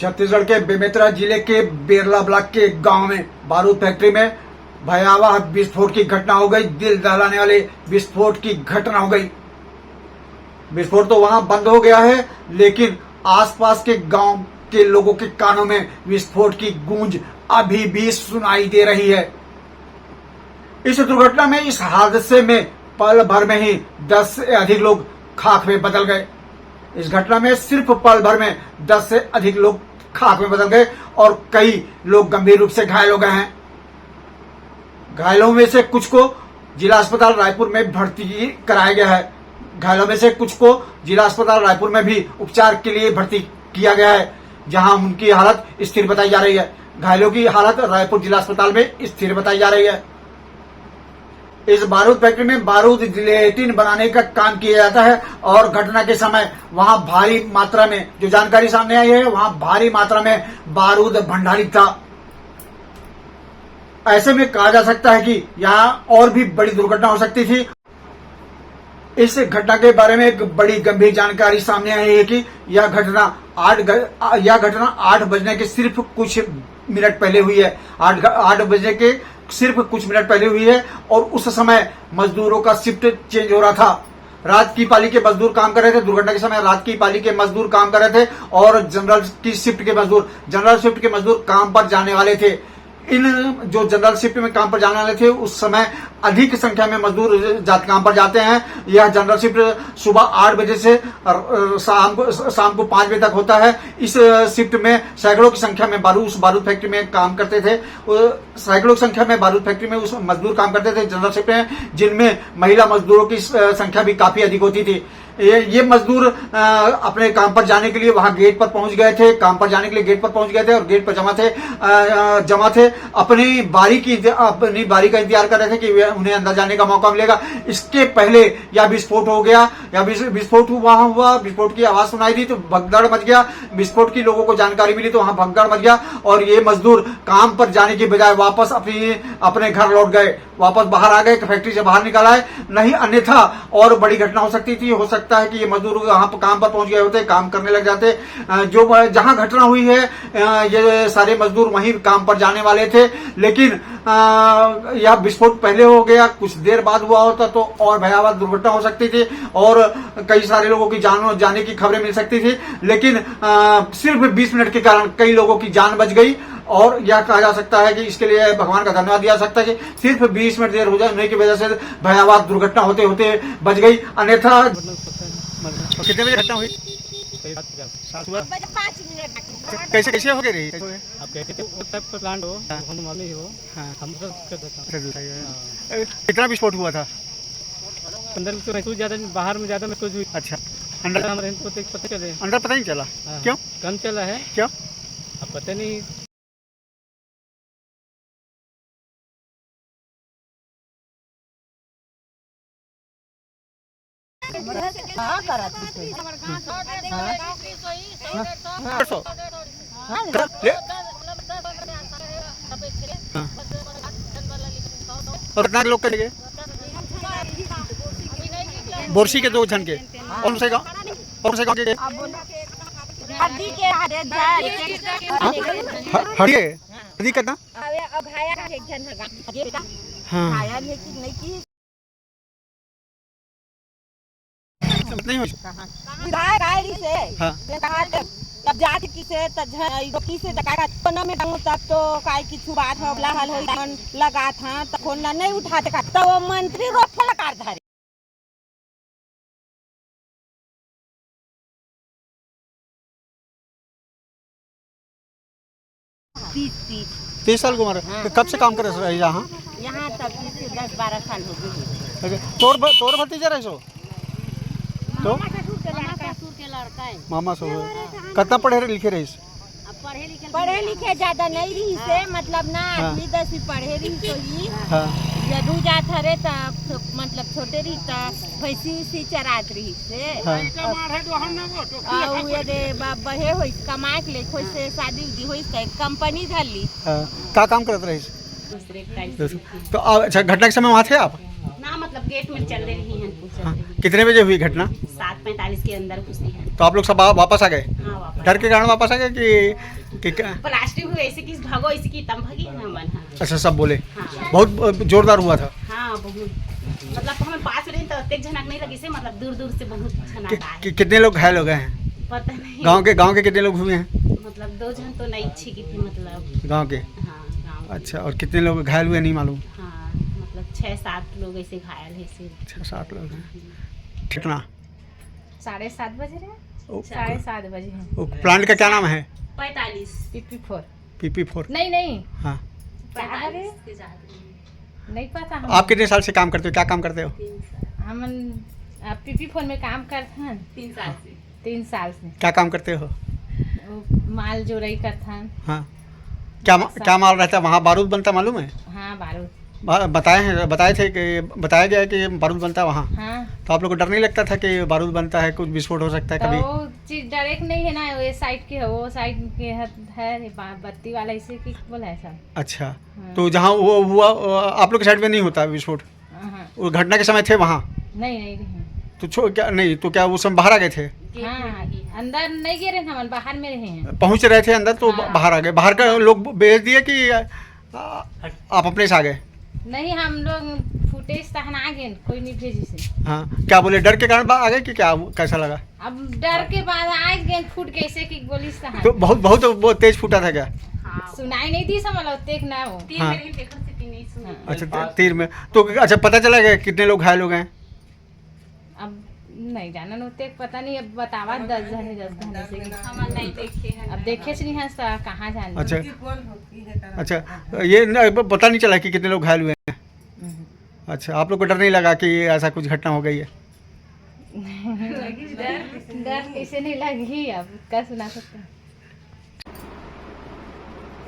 छत्तीसगढ़ के बेमेतरा जिले के बेरला ब्लॉक के एक गांव में बारूद फैक्ट्री में भयावह विस्फोट की घटना हो गई। दिल दहलाने वाले विस्फोट की घटना हो गई। विस्फोट तो वहां बंद हो गया है, लेकिन आसपास के गांव के लोगों के कानों में विस्फोट की गूंज अभी भी सुनाई दे रही है। इस दुर्घटना में, इस हादसे में पल भर में ही 10 से अधिक लोग खाक में बदल गए। इस घटना में सिर्फ पल भर में 10 से अधिक लोग खाक में बदल गए और कई लोग गंभीर रूप से घायल हो गए हैं। घायलों में से कुछ को जिला अस्पताल रायपुर में भर्ती कराया गया है। घायलों में से कुछ को जिला अस्पताल रायपुर में भी उपचार के लिए भर्ती किया गया है, जहां उनकी हालत स्थिर बताई जा रही है। घायलों की हालत रायपुर जिला अस्पताल में स्थिर बताई जा रही है। इस बारूद फैक्ट्री में बारूद जिलेटिन बनाने का काम किया जाता है और घटना के समय वहां भारी मात्रा में, जो जानकारी सामने आई है, वहां भारी मात्रा में बारूद भंडारित था। ऐसे में कहा जा सकता है कि यहाँ और भी बड़ी दुर्घटना हो सकती थी। इस घटना के बारे में एक बड़ी गंभीर जानकारी सामने आई है कि यह घटना 8 बजने के सिर्फ कुछ मिनट पहले हुई है। 8 बजे के सिर्फ कुछ मिनट पहले हुई है और उस समय मजदूरों का शिफ्ट चेंज हो रहा था। रात की पाली के मजदूर काम कर रहे थे। दुर्घटना के समय रात की पाली के मजदूर काम कर रहे थे और जनरल शिफ्ट के मजदूर काम पर जाने वाले थे। इन जो जनरल शिफ्ट में काम पर जाने वाले थे, उस समय अधिक संख्या में मजदूर काम पर जाते हैं। यह जनरल शिफ्ट सुबह 8 बजे से शाम को 5 बजे तक होता है। इस शिफ्ट में सैकड़ों की संख्या में उस बारूद फैक्ट्री में काम करते थे। सैकड़ों की संख्या में बारूद फैक्ट्री में उस मजदूर काम करते थे जनरल शिफ्ट में, जिनमें महिला मजदूरों की संख्या भी काफी अधिक होती थी। ये मजदूर अपने काम पर जाने के लिए वहां गेट पर पहुंच गए थे। काम पर जाने के लिए गेट पर पहुंच गए थे और गेट पर जमा थे। अपनी बारी का इंतजार कर रहे थे कि उन्हें अंदर जाने का मौका मिलेगा। इसके पहले यह विस्फोट हो गया। विस्फोट हुआ। विस्फोट की आवाज सुनाई दी तो भगदड़ मच गया। विस्फोट की लोगों को जानकारी मिली तो वहां भगदड़ मच गया और ये मजदूर काम पर जाने की बजाय वापस अपने घर लौट गए, वापस बाहर आ गए, फैक्ट्री से बाहर निकल आए। नहीं अन्यथा और बड़ी घटना हो सकती थी। हो सकता है कि ये मजदूर वहां पर काम पर पहुंच गए होते, काम करने लग जाते। जहां घटना हुई है, ये सारे मजदूर वहीं काम पर जाने वाले थे, लेकिन यह विस्फोट पहले हो गया। कुछ देर बाद हुआ होता तो और भयावह दुर्घटना हो सकती थी और कई सारे लोगों की जान जाने की खबरें मिल सकती थी। लेकिन सिर्फ 20 मिनट के कारण कई लोगों की जान बच गई और यह कहा जा सकता है कि इसके लिए भगवान का धन्यवाद दिया जा सकता है कि सिर्फ 20 मिनट देर हो जाने की वजह से भयावह दुर्घटना होते होते बच गई। अन्यथा कितने बजे घटना हुई? 5 मिनट। कैसे हो गई रही? अब कहते थे वो टाइप का प्लांट हो, हम मालूम ही हो। हम तो कितना विस्फोट हुआ था? 15 मिनट महसूस ज्यादा, बाहर में ज्यादा महसूस हुई। अच्छा, अंदर हमारे पता चले, अंदर पता नहीं चला। क्यों? कम चला है। क्यों? अब पता नहीं। और कितना लोग करेंगे? बोरसी के 2 जन के कौन से गाँव के? हड्डी कितना? नहीं हो तब जात किसे किसे तब तो काय किछु बात होगला हल होई मन लगा था तो फोन नहीं उठाते का तो वो मंत्री रो फोन कर धरे। 30 साल की उम्र है। कब से काम कर रहे हैं यहाँ? यहाँ तक 10-12 साल हो गए। तोर भतीजा रहे सो तो लड़का है। मामा सो कितना पढ़े लिखे रही? पढ़े लिखे ज्यादा नहीं रही से, मतलब ना 8-10 पढ़े रही तो ही जदू जात हरे तो मतलब छोटे रही तो भैंसी चरात रही से बढ़े हो कमा के ले कोई से शादी उदी हो कंपनी धरली। क्या काम करते रही? तो अच्छा, घटना के समय वहाँ थे आप? ना मतलब गेट में चल रही हैं। हाँ। कितने बजे हुई घटना? 7:45 के अंदर घुसी है। तो आप लोग सब वापस आ गए? हाँ, वापस डर के कारण वापस आ गए कि प्लास्टिक हुए ऐसे कि भागो ऐसे की तम भागी ना मन। हाँ। अच्छा, सब बोले? हाँ। बहुत जोरदार हुआ था? हाँ बहुत, मतलब हमें पास में रही तो एक झनक नहीं लगी से, मतलब दूर दूर से बहुत झनक आए। कितने लोग घायल हो गए हैं? पता नहीं। गांव के कितने लोग हुए हैं? मतलब 2 जन तो नहीं छिकी थी, मतलब गांव के? हाँ गाँव। अच्छा, और कितने लोग घायल हुए नहीं मालूम? हाँ, मतलब 6-7 लोग ऐसे घायल है से। 6-7 लोग हैं। कितना? 7:30 बजे रहे। ओ, 7:30 बजे हैं। ओ, प्लांट का क्या नाम है? 45 PP4 PP4? नहीं हाँ। 45 के ज्यादा नहीं पता। हम आप कितने साल से काम करते हो? क्या काम करते हो? 3 साल। हम PP4 में काम करते हैं 3 साल से। 3 साल से। क्या काम करते हो? वो माल जोड़ाई करते हैं। हाँ। क्या माल रहता है वहाँ? बारूद बनता मालूम है? हाँ बारूद। बताए थे कि बताया गया है कि बारूद बनता है वहाँ। हाँ तो आप लोग को डर नहीं लगता था कि बारूद बनता है, कुछ विस्फोट हो सकता है तो कभी? वो चीज डायरेक्ट नहीं है ना, ये साइड की है, वो साइड के है बत्ती वाला ऐसे की बोला है सब। अच्छा। हाँ। तो जहाँ वो हुआ आप लोग के साइड में नहीं होता विस्फोट? हाँ वो घटना के समय थे वहाँ? नहीं तो क्या नहीं, तो क्या वो सब बाहर आ गए थे? हाँ अंदर नहीं गिरे थे, हम बाहर में रहे हैं। पहुँच रहे थे अंदर तो हाँ। बाहर आ गए? बाहर का लोग भेज दिए कि आप अपने से आ गए? नहीं हम लोग फुटेज तहन आ गए, कोई नहीं भेजी से। हाँ। क्या बोले, डर के कारण आ गए कि क्या, कैसा लगा? अब डर के बाद आ गए, फूट कैसे की गोली से तो बहुत तेज फूटा था क्या? हाँ। सुनाई नहीं दी समझ लो, तेज ना हो। तीन हाँ। में नहीं देखो से नहीं सुनी। हाँ। अच्छा, तीर में तो अच्छा पता चला गया कितने लोग घायल हो गए? अब नहीं जाना नोते पता नहीं, अब बतावा 10 जने से। हम नहीं देखे हैं। अब देखे से नहीं है कहाँ जाने। अच्छा, ये पता नहीं चला कि कितने लोग घायल हुए हैं? अच्छा, आप लोग को डर नहीं लगा कि ऐसा कुछ घटना हो गई है? डर कैसे नहीं लगी, अब क्या सुना सकते हैं।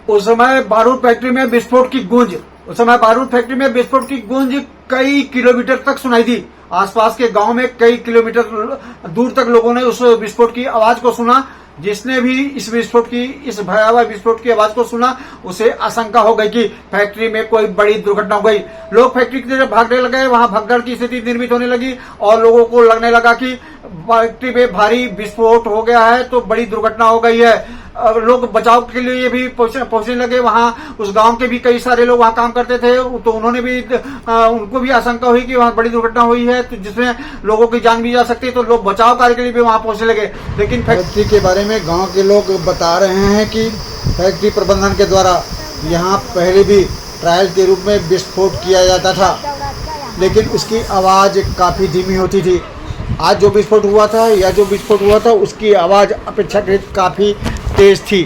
उस समय बारूद फैक्ट्री में विस्फोट की गूंज कई किलोमीटर तक सुनाई दी। आसपास के गांव में कई किलोमीटर दूर तक लोगों ने उस विस्फोट की आवाज को सुना। जिसने भी इस भयावह विस्फोट की आवाज को सुना, उसे आशंका हो गई कि फैक्ट्री में कोई बड़ी दुर्घटना हो गई। लोग फैक्ट्री की तरफ भागने लगे। वहां भगदड़ की स्थिति निर्मित होने लगी और लोगों को लगने लगा कि फैक्ट्री में भारी विस्फोट हो गया है, तो बड़ी दुर्घटना हो गई है। लोग बचाव के लिए भी पहुंचने लगे। वहां उस गांव के भी कई सारे लोग वहां काम करते थे, तो उन्होंने भी उनको भी आशंका हुई कि वहां बड़ी दुर्घटना हुई है, तो जिसमें लोगों की जान भी जा सकती है, तो लोग बचाव कार्य के लिए भी वहां पहुंचने लगे। लेकिन फैक्ट्री के बारे में गांव के लोग बता रहे हैं कि फैक्ट्री प्रबंधन के द्वारा यहां पहले भी ट्रायल के रूप में विस्फोट किया जाता था, लेकिन उसकी आवाज काफी धीमी होती थी। आज जो विस्फोट हुआ था उसकी आवाज अपेक्षाकृत काफी तेज थी।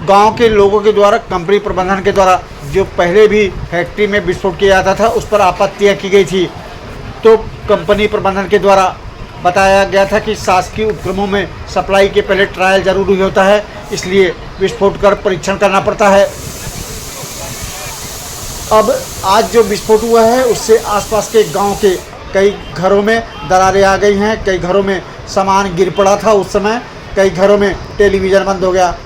गांव के लोगों के द्वारा कंपनी प्रबंधन के द्वारा जो पहले भी फैक्ट्री में विस्फोट किया जाता था उस पर आपत्तियां की गई थी, तो कंपनी प्रबंधन के द्वारा बताया गया था कि शासकीय उपक्रमों में सप्लाई के पहले ट्रायल जरूरी होता है, इसलिए विस्फोट कर परीक्षण करना पड़ता है। अब आज जो विस्फोट हुआ है उससे आसपास के गांव के कई घरों में दरारें आ गई हैं, कई घरों में सामान गिर पड़ा था उस समय, कई घरों में टेलीविज़न बंद हो गया।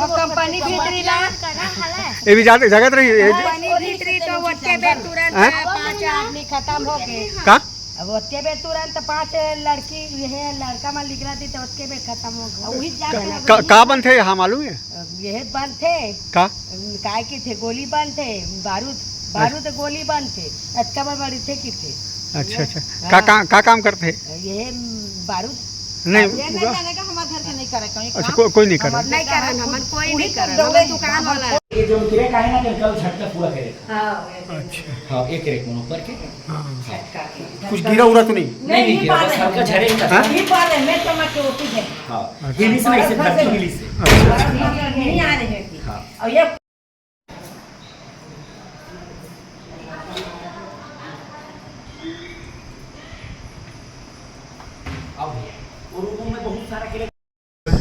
कंपनी भीतरी ला ये भी जगत रही भीतरी तो ओते बे तुरंत 5 आदमी खत्म हो गए। का अब ओते बे तुरंत 5 लड़की यह लड़का में निकला थी तो ओते बे खत्म हो गए। वही जाके का बंद थे? हाँ मालूम है यह बंद थे का काय की थे, गोली बंद थे, बारूद गोली बंद थे, अटका बड़ी थे की थे। अच्छा का काम करते? ये बारूद नहीं जाने का हमारे घर के नहीं करे कोई। अच्छा कोई नहीं कर रहा। नहीं कर रहा, हम कोई नहीं कर रहा, दुकान वाला है। ये जो क्रैक आया ना कल झटका पूरा करेगा। हां अच्छा, हाँ एक क्रैक मन ऊपर के कुछ गिरा उरा तो नहीं? नहीं गिरा, बस हल्का झरेगा। हाँ? नहीं पाले मैं तो मैं के उठी है। हाँ हिली से ऐसे धरती हिली से। नहीं आ रहे हैं। हाँ और ये अब वो रूमों में बहुत सारा क्रैक।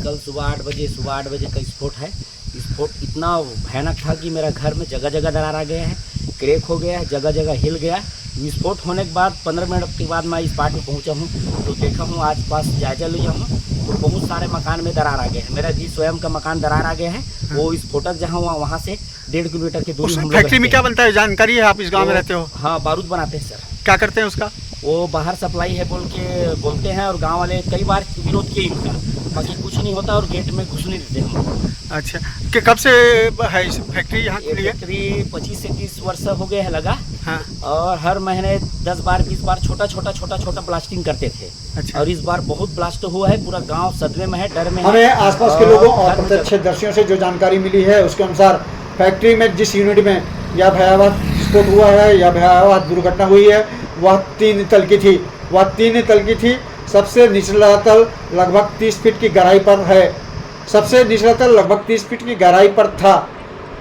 कल सुबह 8 बजे का विस्फोट है। विस्फोट इतना भयानक था कि मेरा घर में जगह जगह दरार आ गए हैं। क्रैक हो गया है, जगह जगह हिल गया। विस्फोट होने के बाद 15 मिनट के बाद मैं इस पार्ट में पहुंचा हूं, तो देखा हूं आसपास जायजा लिया हूं, तो बहुत सारे मकान में दरार आ गए हैं। मेरा भी स्वयं का मकान दरार आ गया है। वो विस्फोटक जहाँ हुआ वहाँ से 1.5 किलोमीटर की दूरी। फैक्ट्री में क्या बनता है, जानकारी है? आप इस गाँव में रहते हो? हाँ, बारूद बनाते हैं सर। क्या करते हैं उसका? वो बाहर सप्लाई है बोल के बोलते हैं, और गांव वाले कई बार विरोध किए इनका, बाकी कुछ नहीं होता और गेट में घुस नहीं देते हम। अच्छा, कि कब से है इस फैक्ट्री यहाँ के लिए? फैक्ट्री 25 से 30 वर्ष हो गए हैं लगा। हाँ। और हर महीने 10 बार 20 बार छोटा छोटा ब्लास्टिंग करते थे। अच्छा। और इस बार बहुत ब्लास्ट हुआ है, पूरा गांव सदमे में है, डर में है। हमें आसपास के लोगों और प्रत्यक्षदर्शियों से जो जानकारी मिली है उसके अनुसार फैक्ट्री में जिस यूनिट में यह भयावह विस्फोट हुआ है या भयावह दुर्घटना हुई है वह 3 तल की थी। वह 3 तल की थी। सबसे निचला तल लगभग 30 फीट की गहराई पर है। सबसे निचला तल लगभग 30 फीट की गहराई पर था।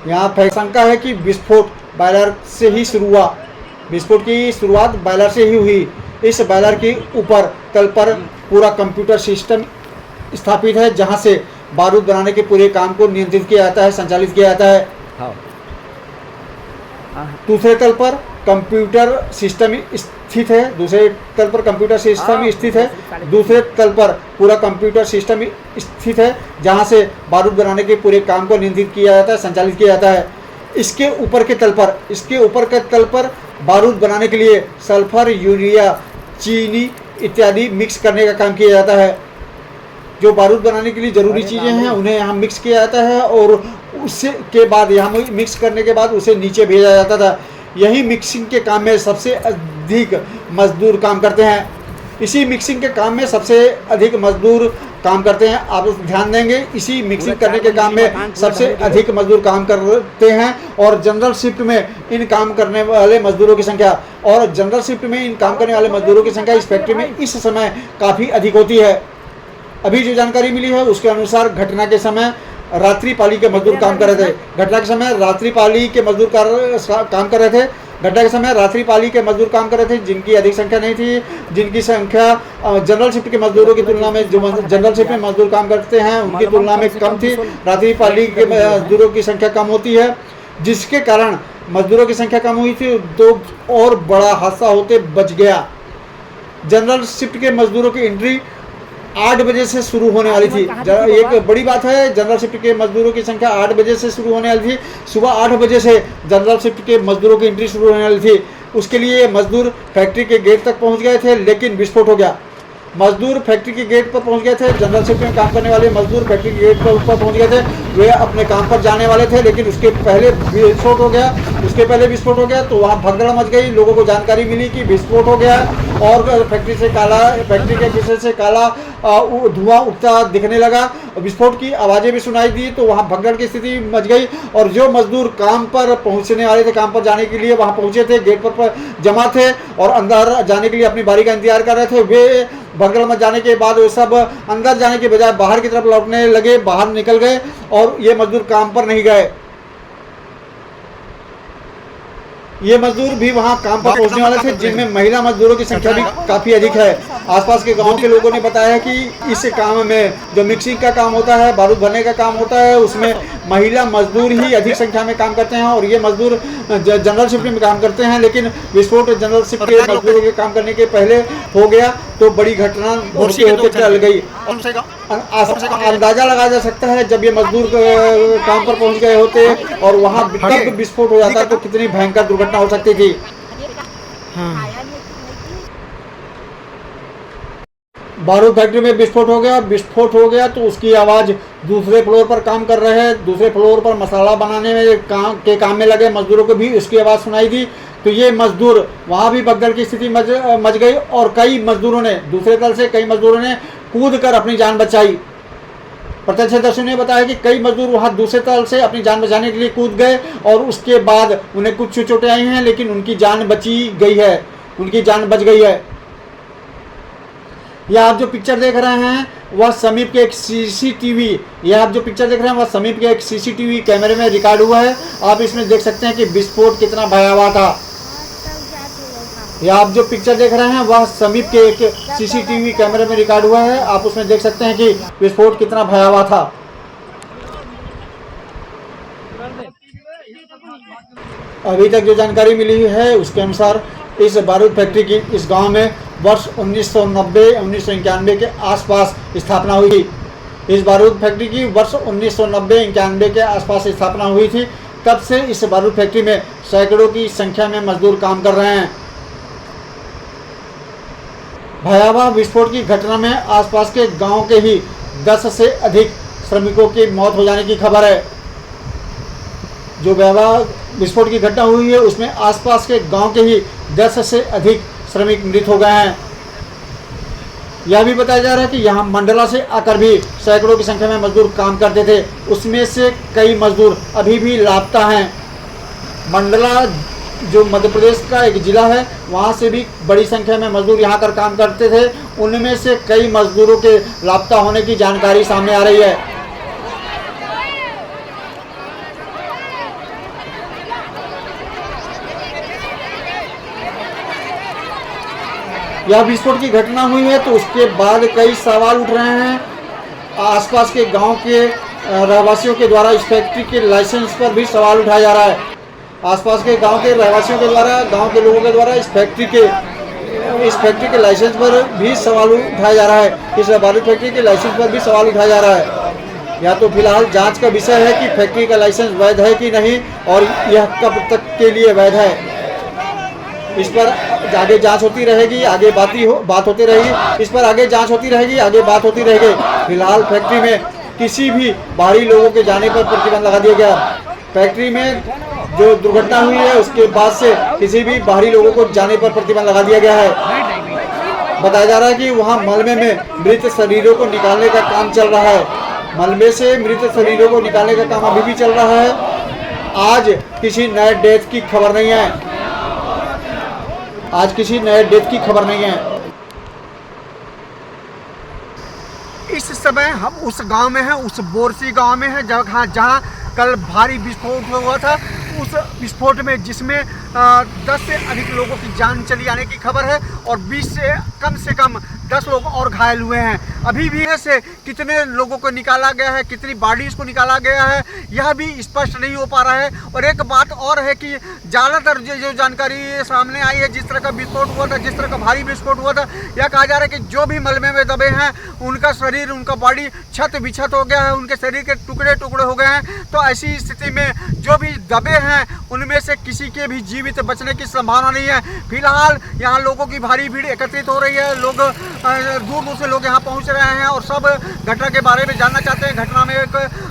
यहाँ शंका है कि विस्फोट बॉयलर से ही शुरू हुआ। विस्फोट की शुरुआत बॉयलर से ही हुई। इस बॉयलर के ऊपर तल पर पूरा कंप्यूटर सिस्टम स्थापित है, जहाँ से बारूद बनाने के पूरे काम को नियंत्रित किया जाता है, संचालित किया जाता है। दूसरे तल पर कंप्यूटर सिस्टम स्थित है। दूसरे तल पर कंप्यूटर सिस्टम स्थित है। दूसरे तल पर पूरा कंप्यूटर सिस्टम स्थित है, जहां से बारूद बनाने के पूरे काम को नियंत्रित किया जाता है, संचालित किया जाता है। इसके ऊपर के तल पर बारूद बनाने के लिए सल्फर, यूरिया, चीनी इत्यादि मिक्स करने का काम किया जाता है। जो बारूद बनाने के लिए ज़रूरी चीज़ें हैं उन्हें यहाँ मिक्स किया जाता है, और उससे के बाद यहाँ मिक्स करने के बाद उसे नीचे भेजा जाता था। यही मिक्सिंग के काम में सबसे अधिक मजदूर काम करते हैं। इसी मिक्सिंग के काम में सबसे अधिक मजदूर काम करते हैं। आप ध्यान देंगे, इसी मिक्सिंग करने के काम में सबसे अधिक मजदूर काम करते हैं। और जनरल शिफ्ट में इन काम करने वाले मजदूरों की संख्या की संख्या इस फैक्ट्री में इस समय काफ़ी अधिक होती है। अभी जो जानकारी मिली है उसके अनुसार घटना के समय रात्रि पाली के मजदूर काम कर रहे थे। घटना के समय रात्रि पाली के मजदूर काम कर रहे थे, जिनकी अधिक संख्या नहीं थी, जिनकी संख्या जनरल शिफ्ट के मजदूरों की तुलना में, जो जनरल शिफ्ट में मजदूर काम करते हैं उनकी तुलना में कम थी। रात्रि पाली के मजदूरों की संख्या कम होती है, जिसके कारण मजदूरों की संख्या कम हुई थी तो और बड़ा हादसा होते बच गया। जनरल शिफ्ट के मजदूरों की एंट्री 8 बजे से शुरू होने वाली थी। एक बड़ी बात है, जनरल शिफ्ट के मजदूरों की संख्या 8 बजे से शुरू होने वाली थी। सुबह 8 बजे से जनरल शिफ्ट के मजदूरों की एंट्री शुरू होने वाली थी। उसके लिए मजदूर फैक्ट्री के गेट तक पहुंच गए थे, लेकिन विस्फोट हो गया। मजदूर फैक्ट्री के गेट पर पहुंच गए थे। जनरल शिफ्ट में काम करने वाले मजदूर फैक्ट्री के गेट पर ऊपर पहुंच गए थे। वे अपने काम पर जाने वाले थे, लेकिन उसके पहले विस्फोट हो गया। तो वहाँ भगदड़ मच गई। लोगों को जानकारी मिली कि विस्फोट हो गया और फैक्ट्री के पीछे से काला धुआं उठता दिखने लगा। विस्फोट की आवाज़ें भी सुनाई दी, तो वहाँ भगदड़ की स्थिति मच गई। और जो मजदूर काम पर पहुँचने वाले थे, काम पर जाने के लिए वहाँ पहुँचे थे, गेट पर जमा थे और अंदर जाने के लिए अपनी बारी का इंतजार कर रहे थे, वे भगदड़ मच जाने के बाद वो सब अंदर जाने के बजाय बाहर की तरफ लौटने लगे, बाहर निकल गए और ये मजदूर काम पर नहीं गए। ये मजदूर भी वहां काम पर पहुंचने वाले थे, जिनमें महिला मजदूरों की संख्या भी काफी अधिक है। आसपास के गांव के लोगों ने बताया कि इस काम में जो मिक्सिंग का काम होता है, बारूद भरने का काम होता है, उसमें महिला मजदूर ही अधिक संख्या में काम करते हैं और ये मजदूर जनरल शिफ्ट में काम करते हैं। लेकिन विस्फोट जनरल शिफ्ट के मजदूरों के काम करने के पहले हो गया तो बड़ी घटना होते चल गई। अंदाजा लगाया जा सकता है जब ये मजदूर काम पर पहुंच गए होते और वहां तब विस्फोट हो जाता तो कितनी भयंकर दुर्घटना हो सकती थी। बारूद फैक्ट्री में विस्फोट हो गया तो उसकी आवाज़ दूसरे फ्लोर पर काम कर रहे हैं, दूसरे फ्लोर पर मसाला बनाने में काम में लगे मजदूरों को भी उसकी आवाज़ सुनाई दी। तो ये मजदूर वहाँ भी भगदड़ की स्थिति मच गई और कई मजदूरों ने दूसरे तल से कूद कर अपनी जान बचाई। प्रत्यक्षदर्शियों ने बताया कि कई मजदूर वहाँ दूसरे तल से अपनी जान बचाने के लिए कूद गए और उसके बाद उन्हें कुछ चोटें आई हैं, लेकिन उनकी जान बच गई है। यह आप जो पिक्चर देख रहे हैं वह समीप के एक सीसीटीवी कैमरे में रिकॉर्ड हुआ है। आप इसमें देख सकते हैं कि विस्फोट कितना भयावह था। यह आप जो पिक्चर देख रहे हैं वह समीप के एक सीसीटीवी कैमरे में रिकॉर्ड हुआ है। आप उसमें देख सकते हैं कि विस्फोट कितना भयावह था। अभी तक जो जानकारी मिली है उसके अनुसार इस बारूद फैक्ट्री की इस गांव में वर्ष 1990-1991 के आसपास स्थापना हुई थी। इस बारूद फैक्ट्री की वर्ष 1990-91 के आसपास स्थापना हुई थी। तब से इस बारूद फैक्ट्री में सैकड़ों की संख्या में मजदूर काम कर रहे हैं। भयावह विस्फोट की घटना में आसपास के गांव के ही 10 से अधिक श्रमिकों की मौत हो जाने की खबर है। जो भयावह विस्फोट की घटना हुई है उसमें आसपास के गांव के ही 10 से अधिक श्रमिक मृत हो गए हैं। यह भी बताया जा रहा है कि यहाँ मंडला से आकर भी सैकड़ों की संख्या में मजदूर काम करते थे, उसमें से कई मजदूर अभी भी लापता हैं। मंडला जो मध्य प्रदेश का एक जिला है, वहाँ से भी बड़ी संख्या में मजदूर यहाँ कर काम करते थे, उनमें से कई मजदूरों के लापता होने की जानकारी सामने आ रही है। यह विस्फोट की घटना हुई है तो उसके बाद कई सवाल उठ रहे हैं। आसपास के गांव के रहवासियों के द्वारा इस फैक्ट्री के लाइसेंस पर भी सवाल उठाया जा रहा है। आसपास के गांव के रहवासियों के द्वारा, गांव के लोगों के द्वारा इस फैक्ट्री के लाइसेंस पर भी सवाल उठाया जा रहा है। इस बारूद फैक्ट्री के लाइसेंस पर भी सवाल उठाया जा रहा है। या तो फिलहाल जांच का विषय है कि फैक्ट्री का लाइसेंस वैध है कि नहीं और यह कब तक के लिए वैध है। इस पर आगे जांच होती रहेगी, आगे बात होती रहेगी। इस पर आगे जांच होती रहेगी, आगे बात होती रहेगी। फिलहाल फैक्ट्री में किसी भी बाहरी लोगों के जाने पर प्रतिबंध लगा दिया गया। फैक्ट्री में जो दुर्घटना हुई है उसके बाद से किसी भी बाहरी लोगों को जाने पर प्रतिबंध लगा दिया गया है। बताया जा रहा है कि वहाँ मलबे में मृत शरीरों को निकालने का काम चल रहा है। मलबे से मृत शरीरों को निकालने का काम अभी भी चल रहा है। आज किसी नए डेथ की खबर नहीं है। आज किसी नए डेथ की खबर नहीं है। इस समय हम उस गांव में हैं, उस बोरसी गांव में हैं जहां कल भारी विस्फोट हुआ था। उस विस्फोट में जिसमें 10 से अधिक लोगों की जान चली जाने की खबर है और 20 से कम 10 लोग और घायल हुए हैं। अभी भी ऐसे कितने लोगों को निकाला गया है, कितनी बॉडीज को निकाला गया है, यह भी स्पष्ट नहीं हो पा रहा है। और एक बात और है कि ज़्यादातर जो जानकारी सामने आई है, जिस तरह का विस्फोट हुआ था, जिस तरह का भारी विस्फोट हुआ था, यह कहा जा रहा है कि जो भी मलबे में दबे हैं उनका शरीर, उनका बॉडी छत बिछत हो गया है, उनके शरीर के टुकड़े टुकड़े हो गए हैं। तो ऐसी स्थिति में जो भी दबे हैं उनमें से किसी के भी जीवित बचने की संभावना नहीं है। फिलहाल यहाँ लोगों की भारी भीड़ एकत्रित हो रही है। लोग दूर दूर से लोग यहाँ पहुँच रहे हैं और सब घटना के बारे में जानना चाहते हैं। घटना में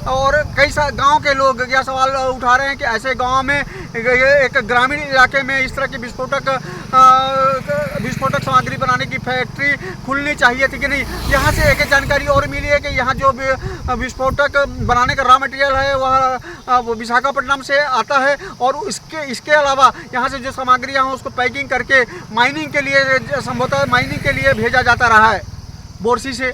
और कई गांव के लोग यह सवाल उठा रहे हैं कि ऐसे गांव में एक ग्रामीण इलाके में इस तरह की विस्फोटक सामग्री बनाने की फैक्ट्री खुलनी चाहिए थी कि नहीं। यहाँ से एक जानकारी और मिली है कि यहाँ जो विस्फोटक बनाने का रॉ मटेरियल है वह विशाखापट्टनम से आता है और इसके अलावा यहाँ से जो सामग्रियाँ हैं उसको पैकिंग करके माइनिंग के लिए, संभवतः माइनिंग के लिए भेजा जाता रहा है बोरसी से।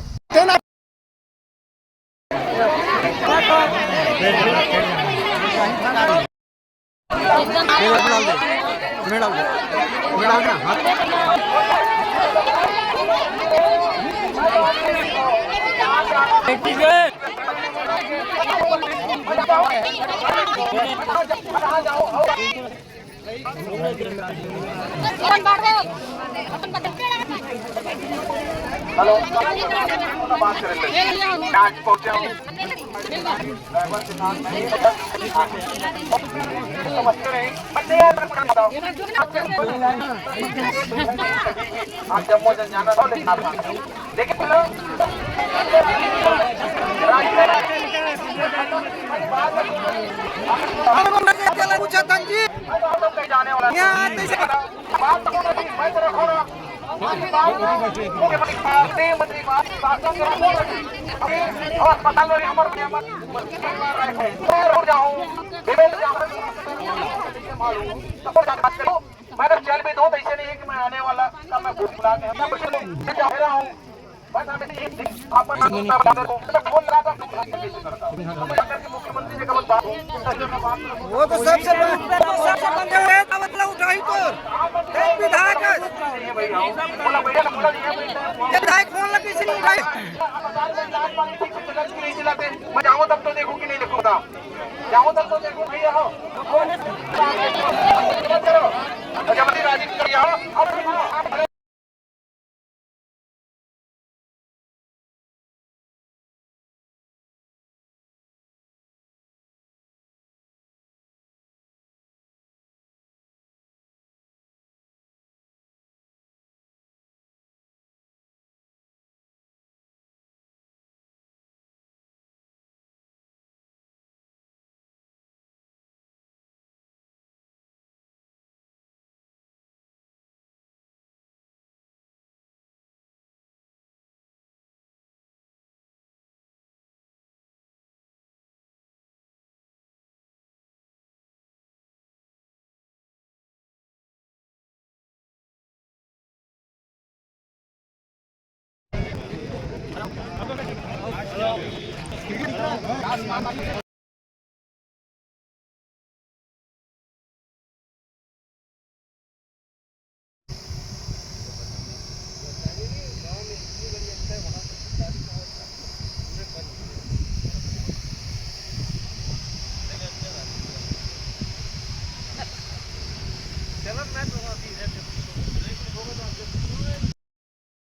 मैंने चल भी दो तो ऐसे नहीं है कि मैं आने वाला का मैं भूख लगा रहा हूँ। वो तो सबसे उठाई तो विधायक फोन लगी से नहीं उठाई। मैं जाऊँ तब तो देखूँ कि नहीं देखूँ, जाऊँ तब तो देखूँ भैया हो। चलो प्रजापति राजी कर आओ।